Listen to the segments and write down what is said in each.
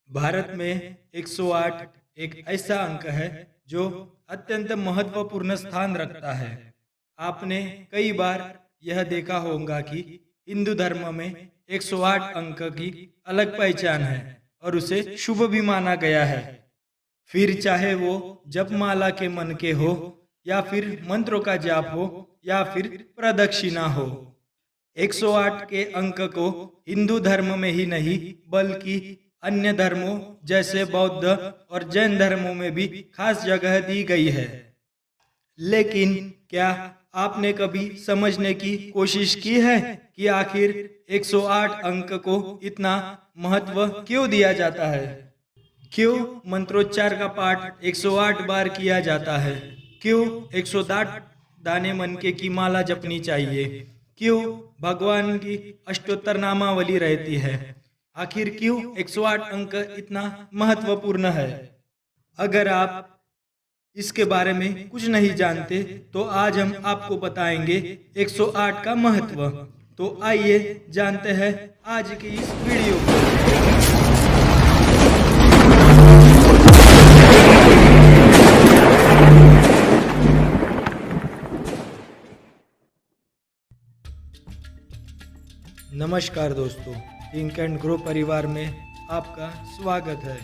भारत में 108 एक ऐसा अंक है जो अत्यंत महत्वपूर्ण स्थान रखता है। आपने कई बार यह देखा होगा कि हिंदू धर्म में 108 अंक की अलग पहचान है और उसे शुभ भी माना गया है। फिर चाहे वो जपमाला के मन के हो या फिर मंत्रों का जाप हो या फिर प्रदक्षिणा हो। 108 के अंक को हिंदू धर्म में ही नहीं बल्कि अन्य धर्मों जैसे बौद्ध और जैन धर्मों में भी खास जगह दी गई है। लेकिन क्या आपने कभी समझने की कोशिश की है कि आखिर 108 अंक को इतना महत्व क्यों दिया जाता है? क्यों मंत्रोच्चार का पाठ 108 बार किया जाता है? क्यों 108 दाने मनके की माला जपनी चाहिए? क्यों भगवान की अष्टोत्तर नामावली रहती है? आखिर क्यों 108 अंक इतना महत्वपूर्ण है? अगर आप इसके बारे में कुछ नहीं जानते तो आज हम आपको बताएंगे 108 का महत्व। तो आइए जानते हैं आज की इस वीडियो को। नमस्कार दोस्तों, थिंक एंड ग्रो परिवार में आपका स्वागत है।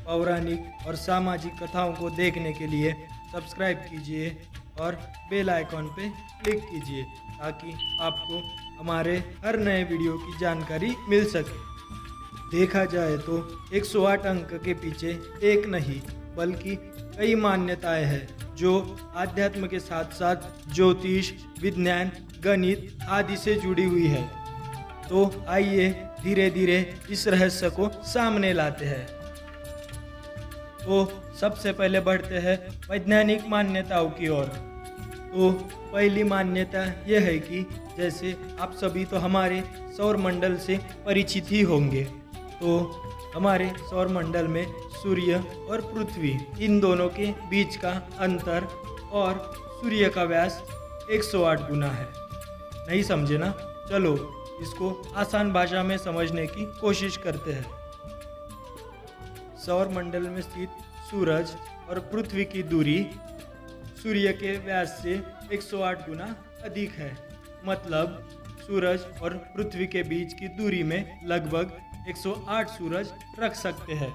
पौराणिक और सामाजिक कथाओं को देखने के लिए सब्सक्राइब कीजिए और बेल आइकॉन पे क्लिक कीजिए ताकि आपको हमारे हर नए वीडियो की जानकारी मिल सके। देखा जाए तो 108 अंक के पीछे एक नहीं बल्कि कई मान्यताएं हैं जो आध्यात्म के साथ साथ ज्योतिष, विज्ञान, गणित आदि से जुड़ी हुई है। तो आइए धीरे धीरे इस रहस्य को सामने लाते हैं। तो सबसे पहले बढ़ते हैं वैज्ञानिक मान्यताओं की ओर। तो पहली मान्यता यह है कि जैसे आप सभी तो हमारे सौर मंडल से परिचित ही होंगे। तो हमारे सौर मंडल में सूर्य और पृथ्वी इन दोनों के बीच का अंतर और सूर्य का व्यास 108 गुना है। नहीं समझे ना? चलो इसको आसान भाषा में समझने की कोशिश करते हैं। सौर मंडल में स्थित सूरज और पृथ्वी की दूरी सूर्य के व्यास से 108 गुना अधिक है। मतलब सूरज और पृथ्वी के बीच की दूरी में लगभग 108 सूरज रख सकते हैं।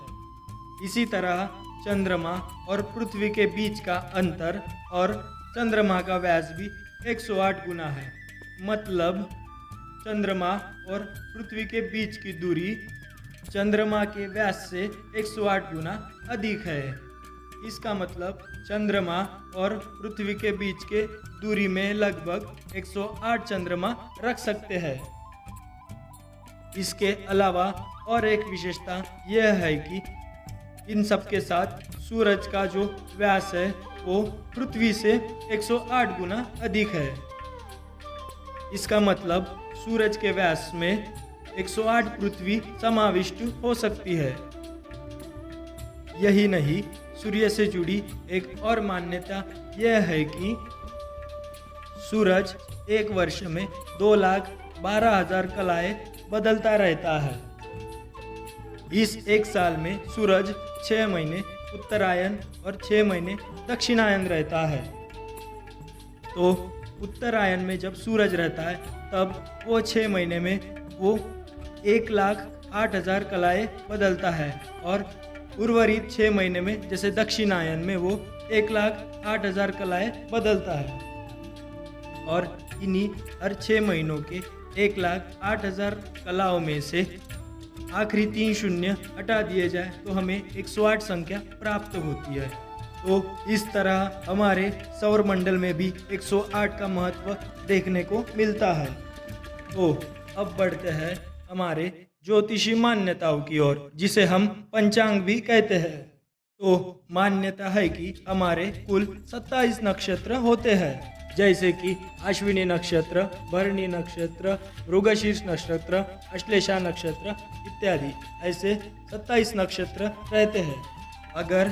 इसी तरह चंद्रमा और पृथ्वी के बीच का अंतर और चंद्रमा का व्यास भी 108 गुना है। मतलब चंद्रमा और पृथ्वी के बीच की दूरी चंद्रमा के व्यास से 108 गुना अधिक है। इसका मतलब चंद्रमा और पृथ्वी के बीच के दूरी में लगभग 108 चंद्रमा रख सकते हैं। इसके अलावा और एक विशेषता यह है कि इन सब के साथ सूरज का जो व्यास है वो पृथ्वी से 108 गुना अधिक है। इसका मतलब सूरज के व्यास में 108 पृथ्वी समाविष्ट हो सकती है। यही नहीं, सूर्य से जुड़ी एक और मान्यता यह है कि सूरज एक वर्ष में 2,12,000 कलाएं बदलता रहता है। इस एक साल में सूरज 6 महीने उत्तरायण और 6 महीने दक्षिणायन रहता है। तो उत्तरायण में जब सूरज रहता है तब वो 6 महीने में वो 1,08,000 कलाएं बदलता है और उर्वरित 6 महीने में जैसे दक्षिणायन में वो 1,08,000 कलाएं बदलता है। और इन्हीं हर 6 महीनों के 1,08,000 कलाओं में से आखिरी 3 शून्य हटा दिए जाए तो हमें 108 संख्या प्राप्त होती है। तो इस तरह हमारे सौर मंडल में भी 108 का महत्व देखने को मिलता है। तो अब बढ़ते हैं हमारे ज्योतिषी मान्यताओं की ओर, जिसे हम पंचांग भी कहते हैं। तो मान्यता है कि हमारे कुल 27 नक्षत्र होते हैं, जैसे कि अश्विनी नक्षत्र, भरणी नक्षत्र, मृगशीर्ष नक्षत्र, अश्लेषा नक्षत्र इत्यादि। ऐसे 27 नक्षत्र रहते हैं। अगर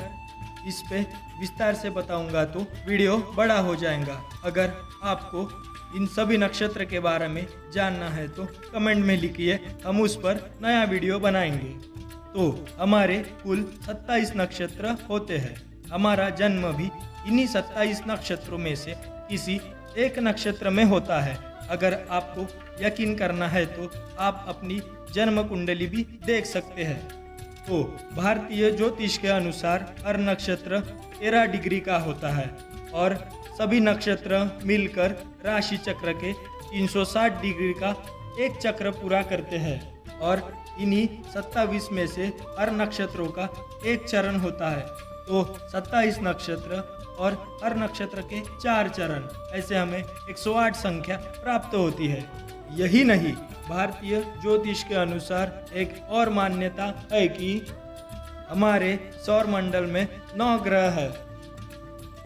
इस पे विस्तार से बताऊंगा तो वीडियो बड़ा हो जाएगा। अगर आपको इन सभी नक्षत्र के बारे में जानना है तो कमेंट में लिखिए, हम उस पर नया वीडियो बनाएंगे। तो हमारे कुल 27 नक्षत्र होते हैं। हमारा जन्म भी इन्हीं 27 नक्षत्रों में से किसी एक नक्षत्र में होता है। अगर आपको यकीन करना है तो आप अपनी जन्म कुंडली भी देख सकते हैं। तो भारतीय ज्योतिष के अनुसार हर नक्षत्र 13 डिग्री का होता है और सभी नक्षत्र मिलकर राशि चक्र के 360 डिग्री का एक चक्र पूरा करते हैं और इन्हीं 27 में से हर नक्षत्रों का एक चरण होता है। तो 27 नक्षत्र और हर नक्षत्र के 4 चरण, ऐसे हमें 108 संख्या प्राप्त होती है। यही नहीं, भारतीय ज्योतिष के अनुसार एक और मान्यता है कि हमारे सौर मंडल में 9 ग्रह है।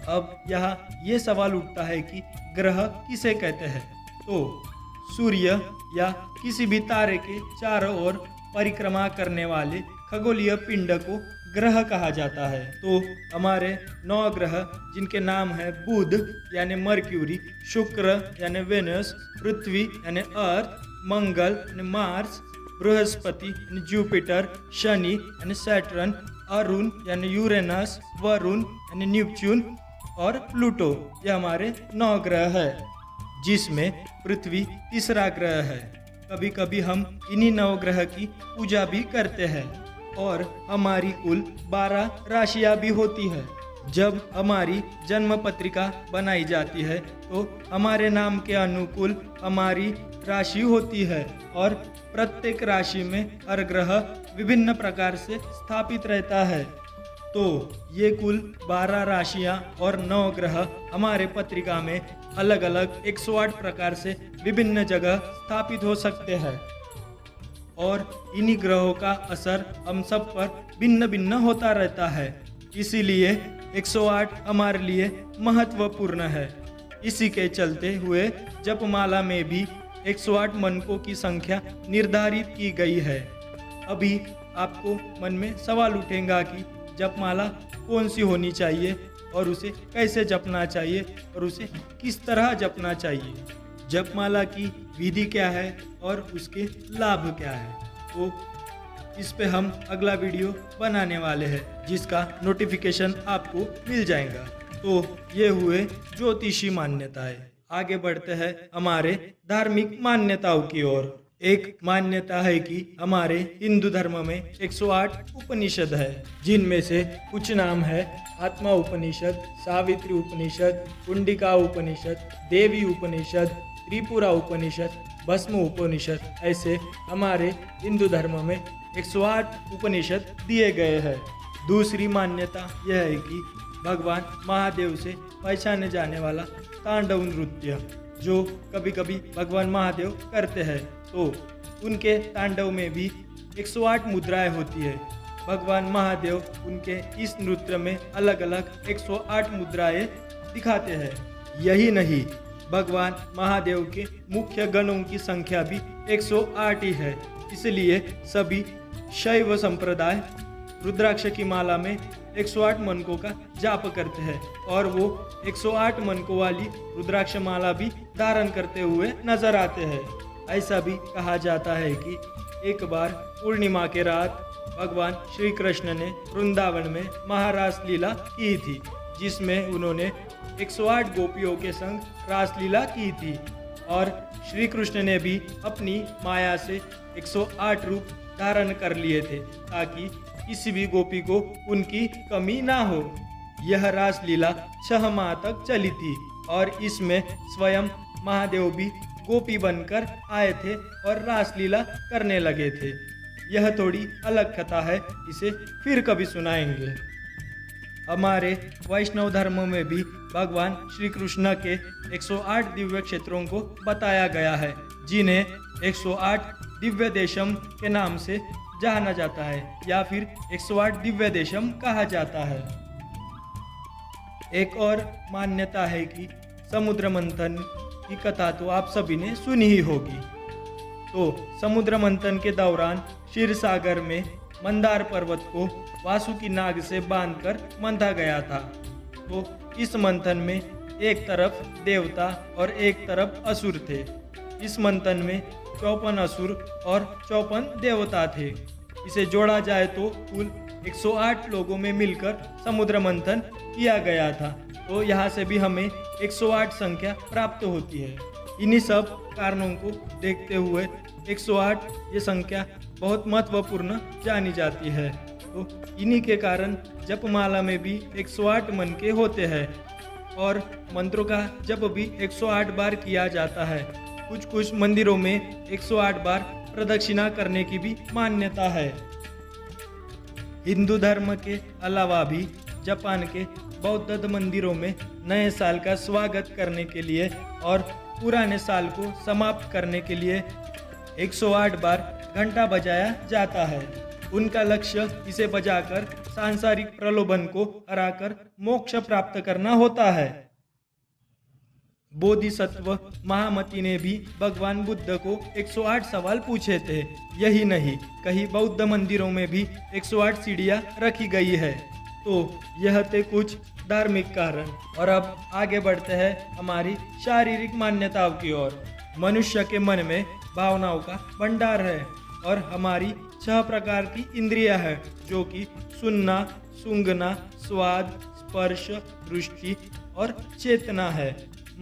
अब यहाँ ये सवाल उठता है कि ग्रह किसे कहते हैं? तो सूर्य या किसी भी तारे के चारों ओर परिक्रमा करने वाले खगोलीय पिंड को ग्रह कहा जाता है। तो हमारे 9 ग्रह, जिनके नाम है बुध यानी मर्क्यूरी, शुक्र यानी वेनस, पृथ्वी यानी अर्थ, मंगल यानी मार्स, बृहस्पति यानी जुपिटर, शनि यानी सैटर्न, अरुण यानी यूरेनस, वरुण यानी नेपच्यून और प्लूटो, ये हमारे 9 ग्रह है, जिसमें पृथ्वी तीसरा ग्रह है। कभी कभी हम इन्हीं 9 ग्रह की पूजा भी करते हैं और हमारी कुल 12 राशियां भी होती है। जब हमारी जन्म पत्रिका बनाई जाती है तो हमारे नाम के अनुकूल हमारी राशि होती है और प्रत्येक राशि में हर ग्रह विभिन्न प्रकार से स्थापित रहता है। तो ये कुल 12 राशियां और 9 ग्रह हमारे पत्रिका में अलग अलग 108 प्रकार से विभिन्न जगह स्थापित हो सकते हैं और इन्हीं ग्रहों का असर हम सब पर भिन्न भिन्न होता रहता है। इसीलिए 108 हमारे लिए महत्वपूर्ण है। इसी के चलते हुए जपमाला में भी 108 मनकों की संख्या निर्धारित की गई है। अभी आपको मन में सवाल उठेगा कि जपमाला कौन सी होनी चाहिए और उसे कैसे जपना चाहिए और उसे किस तरह जपना चाहिए, जपमाला की विधि क्या है और उसके लाभ क्या है। तो इस पे हम अगला वीडियो बनाने वाले हैं, जिसका नोटिफिकेशन आपको मिल जाएगा। तो ये हुए ज्योतिषी मान्यताएं। आगे बढ़ते हैं हमारे धार्मिक मान्यताओं की ओर। एक मान्यता है कि हमारे हिंदू धर्म में 108 उपनिषद है, जिनमें से कुछ नाम है आत्मा उपनिषद, सावित्री उपनिषद, कुंडिका उपनिषद, देवी उपनिषद, त्रिपुरा उपनिषद, भस्म उपनिषद। ऐसे हमारे हिंदू धर्म में 108 उपनिषद दिए गए हैं। दूसरी मान्यता यह है कि भगवान महादेव से पहचाने जाने वाला तांडव नृत्य जो कभी कभी भगवान महादेव करते हैं, तो उनके तांडव में भी 108 मुद्राएं होती है। भगवान महादेव उनके इस नृत्य में अलग अलग 108 मुद्राएं दिखाते हैं। यही नहीं, भगवान महादेव के मुख्य गणों की संख्या भी 108 ही है। इसलिए सभी शैव संप्रदाय रुद्राक्ष की माला में 108 मनकों का जाप करते हैं और वो 108 मनकों वाली रुद्राक्ष माला भी धारण करते हुए नजर आते हैं। ऐसा भी कहा जाता है कि एक बार पूर्णिमा के रात भगवान श्री कृष्ण ने वृंदावन में महारास लीला की थी, जिसमें उन्होंने 108 गोपियों के संग रासलीला की थी और श्री कृष्ण ने भी अपनी माया से 108 रूप धारण कर लिए थे ताकि किसी भी गोपी को उनकी कमी ना हो। यह रासलीला 6 माह तक चली थी और इसमें स्वयं महादेव भी गोपी बनकर आए थे और रासलीला करने लगे थे। यह थोड़ी अलग कथा है, इसे फिर कभी सुनाएंगे। हमारे वैष्णव धर्म में भी भगवान श्री कृष्ण के 108 दिव्य क्षेत्रों को बताया गया है, जिन्हें 108 दिव्य देशम के नाम से जाना जाता है या फिर 108 दिव्य देशम कहा जाता है। एक और मान्यता है कि समुद्र मंथन की कथा तो आप सभी ने सुनी ही होगी। तो समुद्र मंथन के दौरान क्षीर सागर में मंदार पर्वत को वासुकी नाग से बांधकर मंथा गया था। तो इस मंथन में एक तरफ देवता और एक तरफ असुर थे। इस मंथन में 54 असुर और 54 देवता थे। इसे जोड़ा जाए तो कुल 108 लोगों में मिलकर समुद्र मंथन किया गया था। तो यहाँ से भी हमें 108 संख्या प्राप्त होती है। इन्हीं सब कारणों को देखते हुए 108 ये संख्या बहुत महत्वपूर्ण जानी जाती है। तो इन्हीं के कारण जपमाला में भी 108 मन के होते हैं और मंत्रों का जप भी 108 बार किया जाता है। कुछ कुछ मंदिरों में 108 बार प्रदक्षिणा करने की भी मान्यता है। हिंदू धर्म के अलावा भी जापान के बौद्ध मंदिरों में नए साल का स्वागत करने के लिए और पुराने साल को समाप्त करने के लिए 108 बार घंटा बजाया जाता है। उनका लक्ष्य इसे बजाकर सांसारिक प्रलोभन को हराकर मोक्ष प्राप्त करना होता है। बोधिसत्व महामती ने भी भगवान बुद्ध को 108 सवाल पूछे थे। यही नहीं, कई बौद्ध मंदिरों में भी 108 सीढ़ियां रखी गई है। तो यह थे कुछ धार्मिक कारण। और अब आगे बढ़ते हैं हमारी शारीरिक मान्यताओं की ओर। मनुष्य के मन में भावनाओं का भंडार है और हमारी 6 प्रकार की इंद्रियां हैं, जो कि सुनना, सूंघना, स्वाद, स्पर्श, दृष्टि और चेतना है।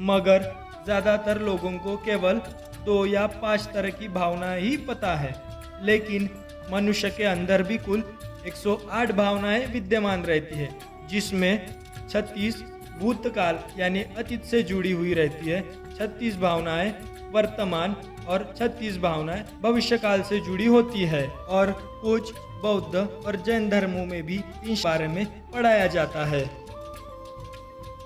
मगर ज़्यादातर लोगों को केवल 2 या 5 तरह की भावनाएं ही पता है। लेकिन मनुष्य के अंदर भी कुल 108 भावनाएं विद्यमान रहती है, जिसमें 36 भूतकाल यानी अतीत से जुड़ी हुई रहती है, 36 भावनाएं वर्तमान और 36 भावनाएं भविष्यकाल से जुड़ी होती है। और कुछ बौद्ध और जैन धर्मों में भी इस बारे में पढ़ाया जाता है।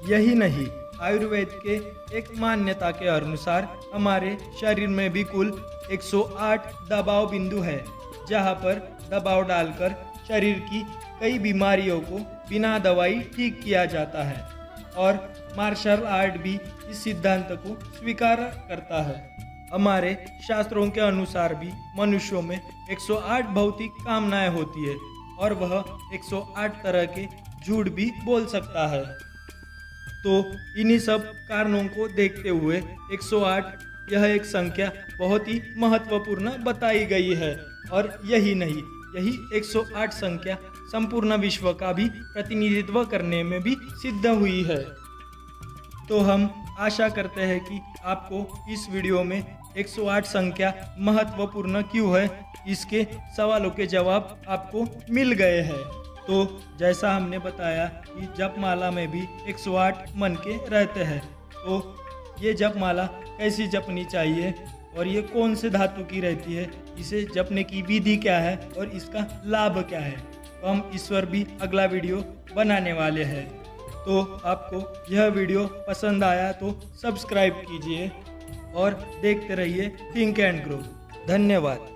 यही नहीं, आयुर्वेद के एक मान्यता के अनुसार हमारे शरीर में भी कुल 108 दबाव बिंदु है, जहां पर दबाव डालकर शरीर की कई बीमारियों को बिना दवाई ठीक किया जाता है। और मार्शल आर्ट भी इस सिद्धांत को स्वीकार करता है। हमारे शास्त्रों के अनुसार भी मनुष्यों में 108 भौतिक कामनाएं होती है और वह 108 तरह के झूठ भी बोल सकता है। तो इन्हीं सब कारणों को देखते हुए 108 यह एक संख्या बहुत ही महत्वपूर्ण बताई गई है। और यही नहीं, यही 108 संख्या संपूर्ण विश्व का भी प्रतिनिधित्व करने में भी सिद्ध हुई है। तो हम आशा करते हैं कि आपको इस वीडियो में 108 संख्या महत्वपूर्ण क्यों है, इसके सवालों के जवाब आपको मिल गए हैं। तो जैसा हमने बताया कि जपमाला में भी 108 मन के रहते हैं। तो ये जपमाला कैसी जपनी चाहिए और ये कौन से धातु की रहती है, इसे जपने की विधि क्या है और इसका लाभ क्या है, तो हम इस पर भी अगला वीडियो बनाने वाले हैं। तो आपको यह वीडियो पसंद आया तो सब्सक्राइब कीजिए और देखते रहिए थिंक एंड ग्रो। धन्यवाद।